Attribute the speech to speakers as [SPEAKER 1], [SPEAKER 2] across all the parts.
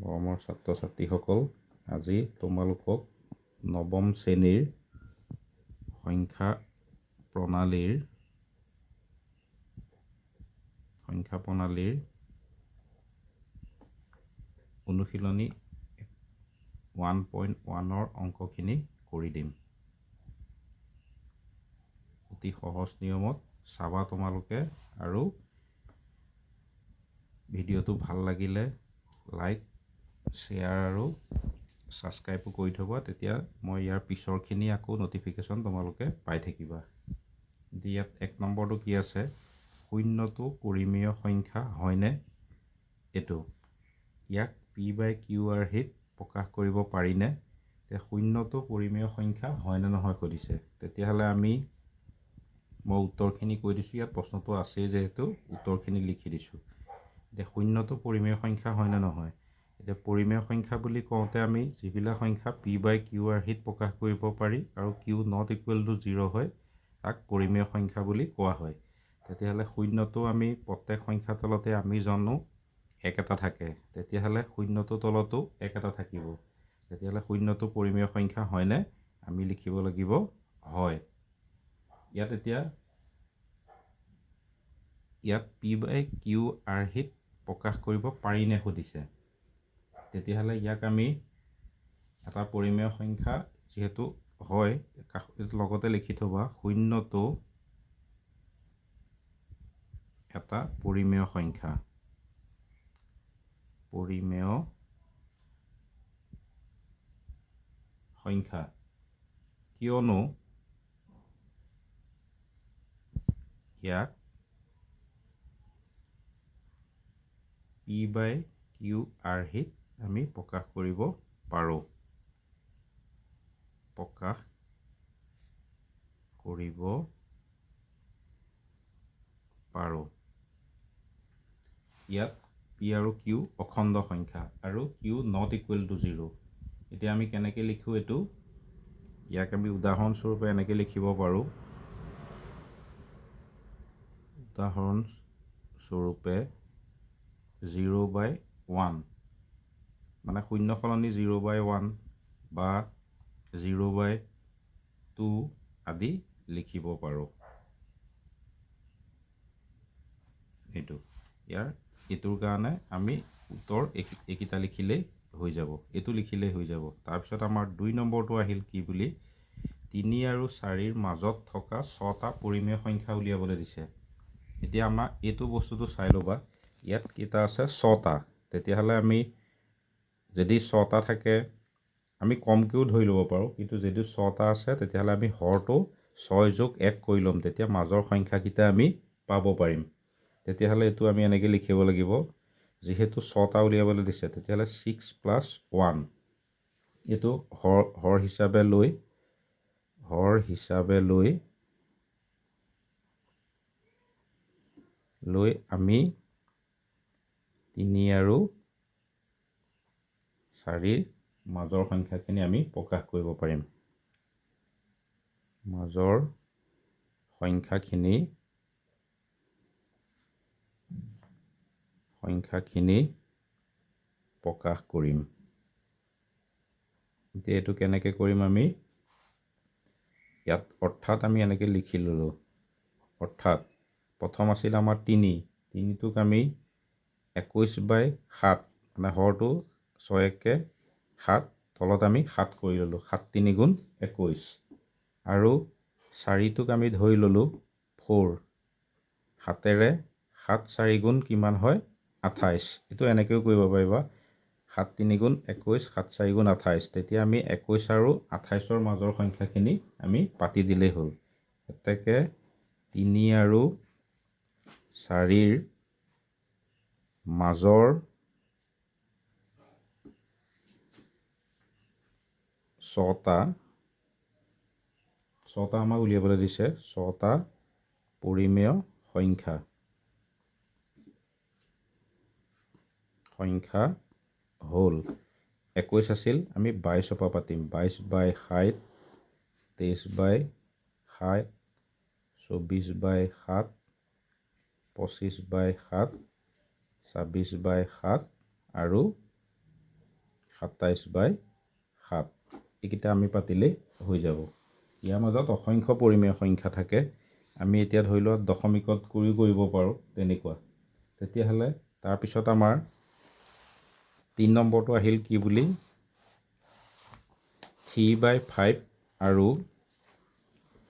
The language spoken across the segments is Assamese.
[SPEAKER 1] মৰমৰ ছাত্ৰ ছাত্ৰীসকল, আজি তোমালোকক নৱম শ্ৰেণীৰ সংখ্যা প্ৰণালীৰ অনুশীলনী 1.1 অংকখিনি কৰি দিম। অতি সহজ নিয়মত চাবা তোমালোকে, আৰু ভিডিঅ'টো ভাল লাগিলে লাইক, শ্বেয়াৰ আৰু ছাবস্ক্ৰাইবো কৰি থবা, তেতিয়া মই ইয়াৰ পিছৰখিনি আকৌ নটিফিকেশ্যন তোমালোকে পাই থাকিবা। ইয়াত 1 নম্বৰটো কি আছে, শূন্যটো পৰিমেয় সংখ্যা হয়নে? এইটো ইয়াক p/q/r প্ৰকাশ কৰিব পাৰিনে? শূন্যটো পৰিমেয় সংখ্যা হয়নে নহয় সুধিছে। তেতিয়াহ'লে মই উত্তৰখিনি কৈ দিছোঁ। ইয়াত প্ৰশ্নটো আছেই যিহেতু উত্তৰখিনি লিখি দিছোঁ। এতিয়া শূন্যটো পৰিমেয় সংখ্যা হয়নে নহয়। এতিয়া পৰিমেয় সংখ্যা বুলি কওঁতে আমি যিবিলাক সংখ্যা p/q/r প্ৰকাশ কৰিব পাৰি আৰু q ≠ 0 হয় তাক পৰিমেয় সংখ্যা বুলি কোৱা হয়। তেতিয়াহ'লে শূন্যটো আমি প্ৰত্যেক সংখ্যা তলতে আমি জানো 1 এটা থাকে, তেতিয়াহ'লে শূন্যটোৰ তলতো 1 এটা থাকিব। তেতিয়াহ'লে শূন্যটো পৰিমেয় সংখ্যা হয়নে? আমি লিখিব লাগিব হয়। ইয়াত p/q/r প্ৰকাশ কৰিব পাৰিনে সুধিছে। তেতিয়াহ'লে ইয়াক আমি এটা পৰিমেয় সংখ্যা যিহেতু হয়, লগতে লিখি থবা শূন্যটো এটা পৰিমেয় সংখ্যা। কিয়নো ইয়াক p/q/r আমি প্ৰকাশ কৰিব পাৰোঁ। ইয়াত p আৰু q অখণ্ড সংখ্যা আৰু q ≠ 0। এতিয়া আমি কেনেকৈ লিখোঁ এইটো, ইয়াক আমি উদাহৰণস্বৰূপে এনেকৈ লিখিব পাৰোঁ। উদাহৰণস্বৰূপে 0/1 মানে শূন্য সলনি 0/1 বা 0/2 আদি লিখিব পাৰোঁ। এইটোৰ কাৰণে আমি উত্তৰ এইকেইটা লিখিলেই হৈ যাব, এইটো লিখিলেই হৈ যাব। তাৰপিছত আমাৰ 2 নম্বৰটো আহিল কি বুলি, 3 আৰু 4ৰ মাজত থকা 6টা পৰিমেয় সংখ্যা উলিয়াবলৈ দিছে। এতিয়া আমাৰ এইটো বস্তুটো চাই ল'বা, ইয়াত কেইটা আছে 6টা। তেতিয়াহ'লে আমি যদি 6টা থাকে আমি কমকৈও ধৰি ল'ব পাৰোঁ, কিন্তু যদি 6টা আছে তেতিয়াহ'লে আমি হৰটো 6+1 কৰি ল'ম, তেতিয়া মাজৰ সংখ্যাকেইটা আমি পাব পাৰিম। তেতিয়াহ'লে এইটো আমি এনেকৈ লিখিব লাগিব, যিহেতু 6টা উলিয়াবলৈ দিছে তেতিয়াহ'লে 6 + 1 এইটো হৰ হিচাপে লৈ আমি 3 আৰু 4ৰ মাজৰ সংখ্যাখিনি আমি প্ৰকাশ কৰিব পাৰিম। মাজৰ সংখ্যাখিনি প্ৰকাশ কৰিম। এতিয়া এইটো কেনেকৈ কৰিম আমি, ইয়াত অৰ্থাৎ আমি এনেকৈ লিখি ল'লোঁ। অৰ্থাৎ প্ৰথম আছিল আমাৰ 3টোক আমি 21/7 মানে হৰটো 6 × 7 তলত আমি 7 কৰি ল'লোঁ, 7 × 3 = 21। আৰু 4টোক আমি ধৰি ল'লোঁ 4, 7ৰে 7 4 গুণ কিমান হয় 28। এইটো এনেকৈও কৰিব পাৰিবা, 7 3 × 21, 7 4 × 28। তেতিয়া আমি 21 আৰু 28ৰ মাজৰ সংখ্যাখিনি আমি পাতি দিলেই হ'ল। এতেকে 3 আৰু 4ৰ মাজৰ 6টা আমাক উলিয়াবলৈ দিছে, 6টা পৰিমেয় সংখ্যা হ'ল 21 আছিল, আমি 22ৰ পৰা পাতিম। 22/60, 23/60, 24/7, 25/7, 26/7 আৰু 27/7 এইকেইটা আমি পাতিলেই হৈ যাব। ইয়াৰ মাজত অসংখ্য পৰিমেয় সংখ্যা থাকে। আমি এতিয়া ধৰি লোৱা দশমিকত কৰিব পাৰোঁ তেনেকুৱা। তেতিয়াহ'লে তাৰপিছত আমাৰ 3 নম্বৰটো আহিল কি বুলি 3/5 আৰু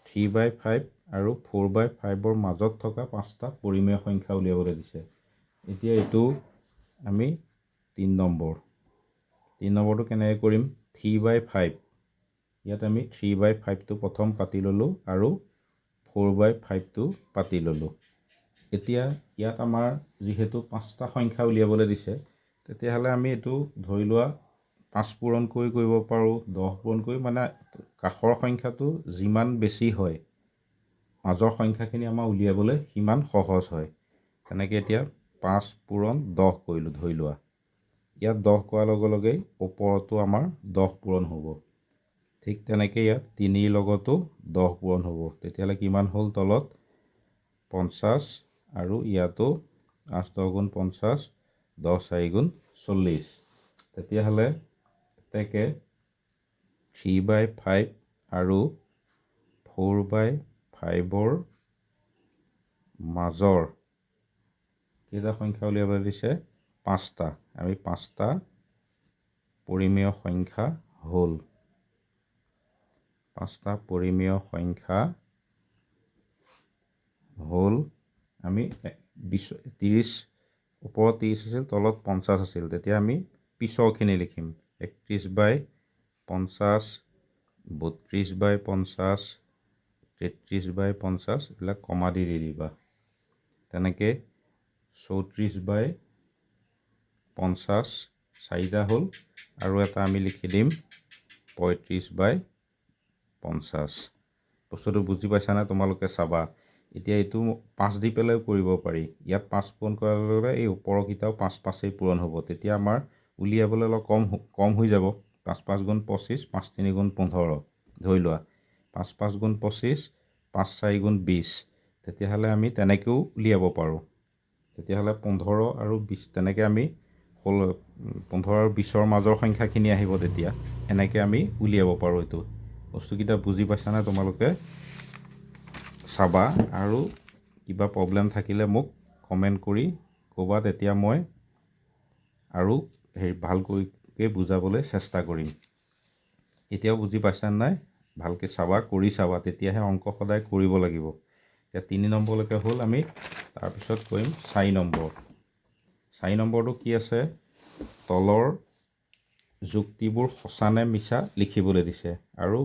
[SPEAKER 1] 3/5 আৰু 4/5ৰ মাজত থকা 5টা পৰিমেয় সংখ্যা উলিয়াবলৈ দিছে। এতিয়া এইটো আমি 3 নম্বৰটো কেনেকৈ কৰিম 3/5 ইয়াত আমি 3/5টো প্ৰথম পাতি ল'লোঁ আৰু 4/5টো পাতি ল'লোঁ। এতিয়া ইয়াত আমাৰ যিহেতু 5টা সংখ্যা উলিয়াবলৈ দিছে তেতিয়াহ'লে আমি এইটো ধৰি লোৱা 5 পূৰণ কৰি কৰিব পাৰোঁ 10 পূৰণ কৰি মানে কাষৰ সংখ্যাটো যিমান বেছি হয় মাজৰ সংখ্যাখিনি আমাৰ উলিয়াবলৈ সিমান সহজ হয়। তেনেকৈ এতিয়া 5 পূৰণ 10 কৰিলোঁ ধৰি লোৱা। ইয়াত 10 কৰাৰ লগে লগেই ওপৰতো আমাৰ 10 পূৰণ হ'ব। ঠিক তেনেকৈ ইয়াত 3ৰ লগতো 10 পূৰণ হ'ব। তেতিয়াহ'লে কিমান হ'ল তলত 50 আৰু ইয়াতো 8 10 গুণ 50 10 4 গুণ 40। তেতিয়াহ'লে এতেকে 3/5 আৰু 4/5ৰ মাজৰ কেইটা সংখ্যা উলিয়াবলৈ দিছে 5টা। আমি 5টা পৰিমেয় সংখ্যা হ'ল 5টা পৰিমেয় সংখ্যা হ'ল আমি 30 ওপৰত 30 আছিল তলত 50 আছিল। তেতিয়া আমি পিছৰখিনি লিখিম 31/50 32/50 33/50 এইবিলাক কমা দি দিবা। তেনেকৈ 34/50 4টা হ'ল আৰু এটা আমি লিখি দিম 35/50। বস্তুটো বুজি পাইছানে তোমালোকে চাবা। এতিয়া এইটো 5 দি পেলাইও কৰিব পাৰি। ইয়াত 5 পূৰণ কৰাৰ লগে লগে এই ওপৰকেইটাও 5 5এই পূৰণ হ'ব। তেতিয়া আমাৰ উলিয়াবলৈ অলপ কম হৈ যাব। 5 5 গুণ 25 5 3 গুণ 15 ধৰি লোৱা 5 5 গুণ 25 5 4 গুণ 20। তেতিয়াহ'লে আমি তেনেকৈও উলিয়াব পাৰোঁ। তেতিয়াহ'লে 15 আৰু 20 তেনেকৈ আমি 15 আৰু 20ৰ মাজৰ সংখ্যাখিনি আহিব। তেতিয়া এনেকৈ আমি উলিয়াব পাৰোঁ। এইটো বস্তুকেইটা বুজি পাইছানে তোমালোকে চাবা আৰু কিবা প্ৰব্লেম থাকিলে মোক কমেণ্ট কৰি ক'বা। তেতিয়া মই আৰু ভালকৈ বুজাবলৈ চেষ্টা কৰিম। এতিয়াও বুজি পাইছা নাই ভালকৈ চাবা কৰি চাবা তেতিয়াহে অংক সদায় কৰিব লাগিব। এতিয়া 3 নম্বৰলৈকে হ'ল আমি তাৰপিছত কৰিম 4 নম্বৰ। 4 নম্বৰটো কি আছে তলৰ যুক্তিবোৰ সঁচা নে মিছা লিখিবলৈ দিছে আৰু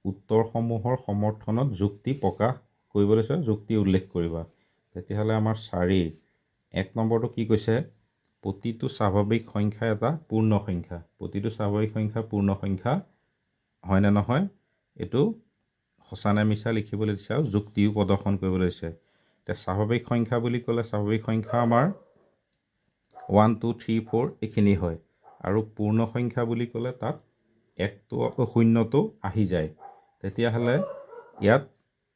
[SPEAKER 1] উত্তৰসমূহৰ সমৰ্থনত যুক্তি প্ৰকাশ কৰিবলৈ দিছে যুক্তি উল্লেখ কৰিবা। তেতিয়াহ'লে আমাৰ 4 1 নম্বৰটো কি কৈছে প্ৰতিটো স্বাভাৱিক সংখ্যা এটা পূৰ্ণ সংখ্যা। প্ৰতিটো স্বাভাৱিক সংখ্যা পূৰ্ণ সংখ্যা হয়নে নহয় এইটো সঁচা নে মিছা লিখিবলৈ দিছে আৰু যুক্তিও প্ৰদৰ্শন কৰিবলৈ দিছে। এতিয়া স্বাভাৱিক সংখ্যা বুলি ক'লে স্বাভাৱিক সংখ্যা আমাৰ 1 2 3 4 এইখিনি হয় আৰু পূৰ্ণ সংখ্যা বুলি ক'লে তাত 0টো আহি যায়। তেতিয়াহ'লে ইয়াত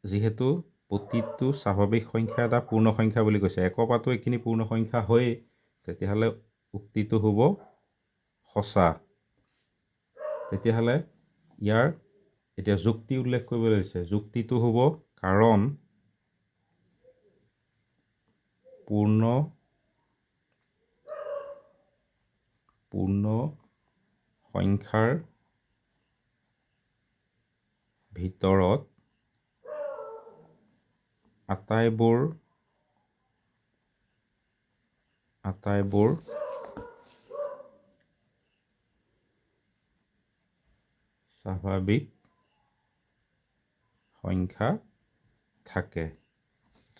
[SPEAKER 1] যিহেতু প্ৰতিটো স্বাভাৱিক সংখ্যা এটা পূৰ্ণ সংখ্যা বুলি কৈছে 1ৰ পৰাতো এইখিনি পূৰ্ণ সংখ্যা হয়েই। তেতিয়াহ'লে উক্তিটো হ'ব সঁচা। তেতিয়াহ'লে ইয়াৰ এতিয়া যুক্তি উল্লেখ কৰিবলৈ দিছে। যুক্তিটো হ'ব কাৰণ পূৰ্ণ সংখ্যাৰ ভিতৰত আটাইবোৰ স্বাভাৱিক সংখ্যা থাকে।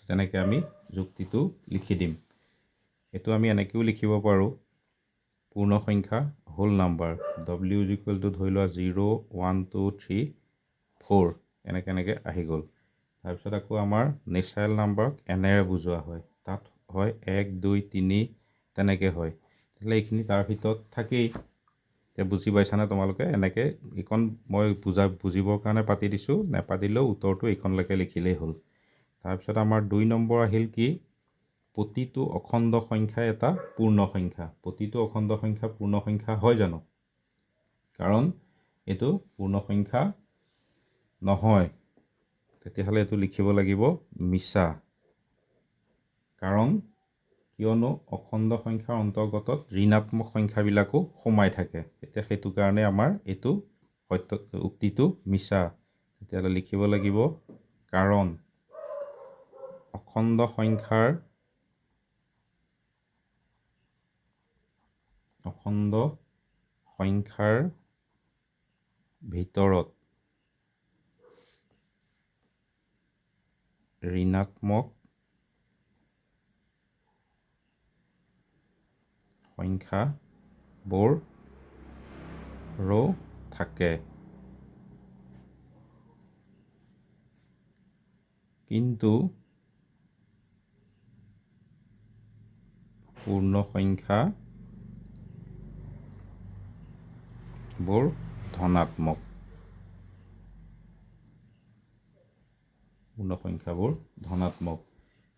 [SPEAKER 1] তেনেকৈ আমি যুক্তিটো লিখি দিম। এইটো আমি এনেকৈও লিখিব পাৰোঁ পূৰ্ণ সংখ্যা হোল নাম্বাৰ W = ধৰি লোৱা 0 1 2 3 4 এনেকৈ আহি গ'ল। তাৰপিছত আকৌ আমাৰ নেচাৰেল নাম্বাৰক এনেৰে বুজোৱা হয়। তাত হয় 1 2 3 তেনেকৈ হয়। তেতিয়াহ'লে এইখিনি তাৰ ভিতৰত থাকেই। এতিয়া বুজি পাইছানে তোমালোকে এনেকৈ এইখন মই বুজিবৰ কাৰণে পাতি দিছোঁ। নেপাতিলেও উত্তৰটো এইখনলৈকে লিখিলেই হ'ল। তাৰপিছত আমাৰ 2 নম্বৰ আহিল কি প্ৰতিটো অখণ্ড সংখ্যা এটা পূৰ্ণ সংখ্যা। প্ৰতিটো অখণ্ড সংখ্যা পূৰ্ণ সংখ্যা হয় জানো কাৰণ এইটো পূৰ্ণ সংখ্যা নহয়। তেতিয়াহ'লে এইটো লিখিব লাগিব মিছা। কাৰণ কিয়নো অখণ্ড সংখ্যাৰ অন্তৰ্গত ঋণাত্মক সংখ্যাবিলাকো সোমাই থাকে। এতিয়া সেইটো কাৰণে আমাৰ এইটো উক্তিটো মিছা। তেতিয়াহ'লে লিখিব লাগিব কাৰণ অখণ্ড সংখ্যাৰ ভিতৰত ঋণাত্মক সংখ্যাবোৰো থাকে, কিন্তু পূৰ্ণ সংখ্যাবোৰ ধনাত্মক।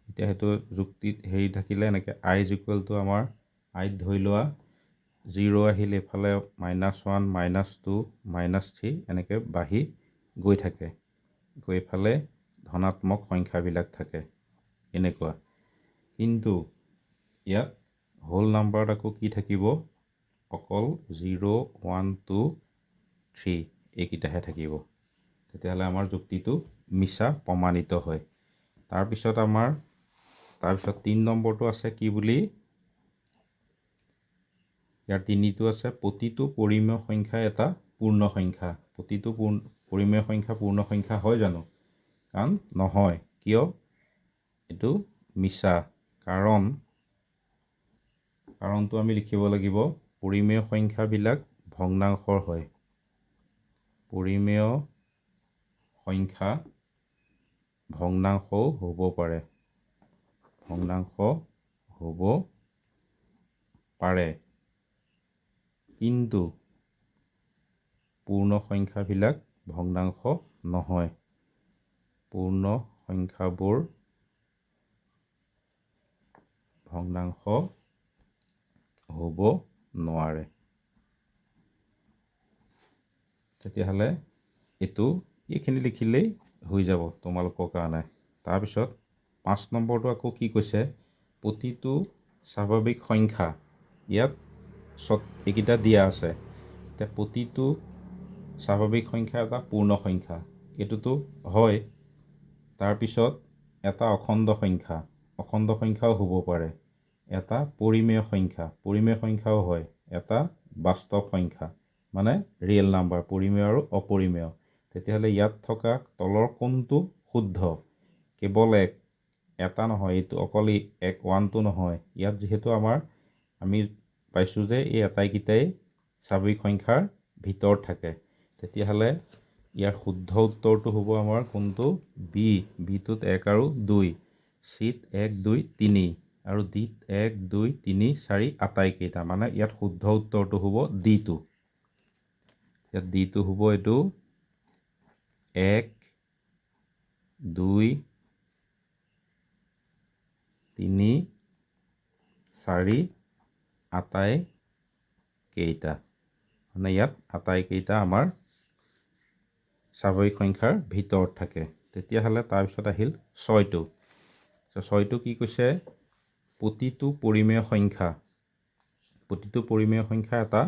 [SPEAKER 1] এতিয়া সেইটো যুক্তিত থাকিলে এনেকৈ i = আমাৰ আইত ধৰি লোৱা 0 আহিল, এইফালে -1 -2 -3 এনেকৈ বাঢ়ি গৈ থাকে, গৈ এইফালে ধনাত্মক সংখ্যাবিলাক থাকে এনেকুৱা। কিন্তু ইয়াত হোল নাম্বাৰত আকৌ কি থাকিব? অকল 0 1 2 3 এইকেইটাহে থাকিব। তেতিয়াহ'লে আমাৰ যুক্তিটো মিছা প্ৰমাণিত হয়। তাৰপিছত 3 নম্বৰটো আছে কি বুলি? ইয়াৰ 3টো আছে প্ৰতিটো পৰিমেয় সংখ্যা এটা পূৰ্ণ সংখ্যা। প্ৰতিটো পৰিমেয় সংখ্যা পূৰ্ণ সংখ্যা হয় জানো? কাৰণ নহয়। কিয়? এইটো মিছা। কাৰণটো আমি লিখিব লাগিব পৰিমেয় সংখ্যাবিলাক ভগ্নাংশৰ হয়। পৰিমেয় সংখ্যা ভগ্নাংশও হ'ব পাৰে। কিন্তু পূৰ্ণ সংখ্যাবিলাক ভগ্নাংশ নহয়। পূৰ্ণ সংখ্যাবোৰ ভগ্নাংশ হ'ব নোৱাৰে। তেতিয়াহ'লে এইখিনি লিখিলেই হৈ যাব তোমালোকৰ কাৰণে। তাৰপিছত 5 নম্বৰটো আকৌ কি কৈছে? প্ৰতিটো স্বাভাৱিক সংখ্যা, ইয়াত এইকেইটা দিয়া আছে। এতিয়া প্ৰতিটো স্বাভাৱিক সংখ্যা এটা পূৰ্ণ সংখ্যা, এইটোতো হয়। তাৰপিছত এটা অখণ্ড সংখ্যাও হ'ব পাৰে। এটা পৰিমেয় সংখ্যাও হয়। এটা বাস্তৱ সংখ্যা মানে ৰিয়েল নাম্বাৰ, পৰিমেয় আৰু অপৰিমেয়। তেতিয়াহ'লে ইয়াত থকা তলৰ কোনটো শুদ্ধ? কেৱল এটা নহয়, এইটো অকল 1টো নহয়। ইয়াত যিহেতু আমি পাইছোঁ যে এই আটাইকেইটাই স্বাভাৱিক সংখ্যাৰ ভিতৰত থাকে। তেতিয়াহ'লে ইয়াৰ শুদ্ধ উত্তৰটো হ'ব আমাৰ কোনটো? বিটোত 1 আৰু 2, চিত 1 2 3 আৰু ডিত 1 2 3 4 আটাইকেইটা। মানে ইয়াত শুদ্ধ উত্তৰটো হ'ব ডিটো। ইয়াত ডিটো হ'ব এইটো 1 2 3 4 আটাইকেইটা। মানে ইয়াত আটাইকেইটা আমাৰ স্বাভাৱিক সংখ্যাৰ ভিতৰত থাকে। তেতিয়াহ'লে তাৰপিছত আহিল 6টো। 6টো কি কৈছে? প্ৰতিটো পৰিমেয় সংখ্যা এটা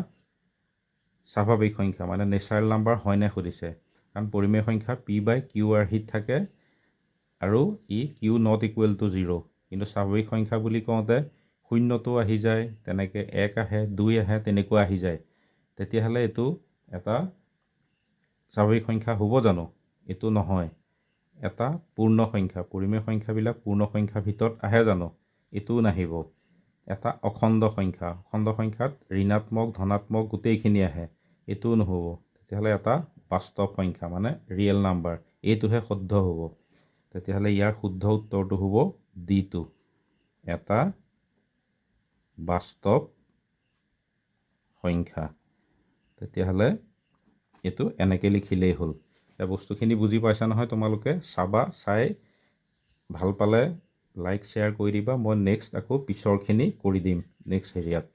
[SPEAKER 1] স্বাভাৱিক সংখ্যা মানে নেচাৰেল নাম্বাৰ হয়নে সুধিছে। কাৰণ পৰিমেয় সংখ্যা p/q/r থাকে আৰু ই q ≠ 0। কিন্তু স্বাভাৱিক সংখ্যা বুলি কওঁতে 0টো আহি যায়, তেনেকৈ 1 আহে, 2 আহে, তেনেকুৱা আহি যায়। তেতিয়াহ'লে এইটো এটা স্বাভাৱিক সংখ্যা হ'ব জানো? এইটো নহয়। এটা পূৰ্ণ সংখ্যা, পৰিমেয় সংখ্যাবিলাক পূৰ্ণ সংখ্যাৰ ভিতৰত আহে জানো? এইটোও নাহিব। এটা অখণ্ড সংখ্যাত ঋণাত্মক ধনাত্মক গোটেইখিনি আহে, এইটোও নহ'ব। তেতিয়াহ'লে এটা বাস্তৱ সংখ্যা মানে ৰিয়েল নাম্বাৰ, এইটোহে শুদ্ধ হ'ব। তেতিয়াহ'লে ইয়াৰ শুদ্ধ উত্তৰটো হ'ব ডিটো, এটা বাস্তৱ সংখ্যা। তেতিয়াহ'লে এইটো এনেকৈ লিখিলেই হ'ল। বস্তুখিনি বুজি পাইছা নহয় তোমালোকে? চাবা, চাই ভাল পালে লাইক শ্বেয়াৰ কৰি দিবা। মই নেক্সট আকৌ পিছৰখিনি কৰি দিম নেক্সট হেৰিয়াত।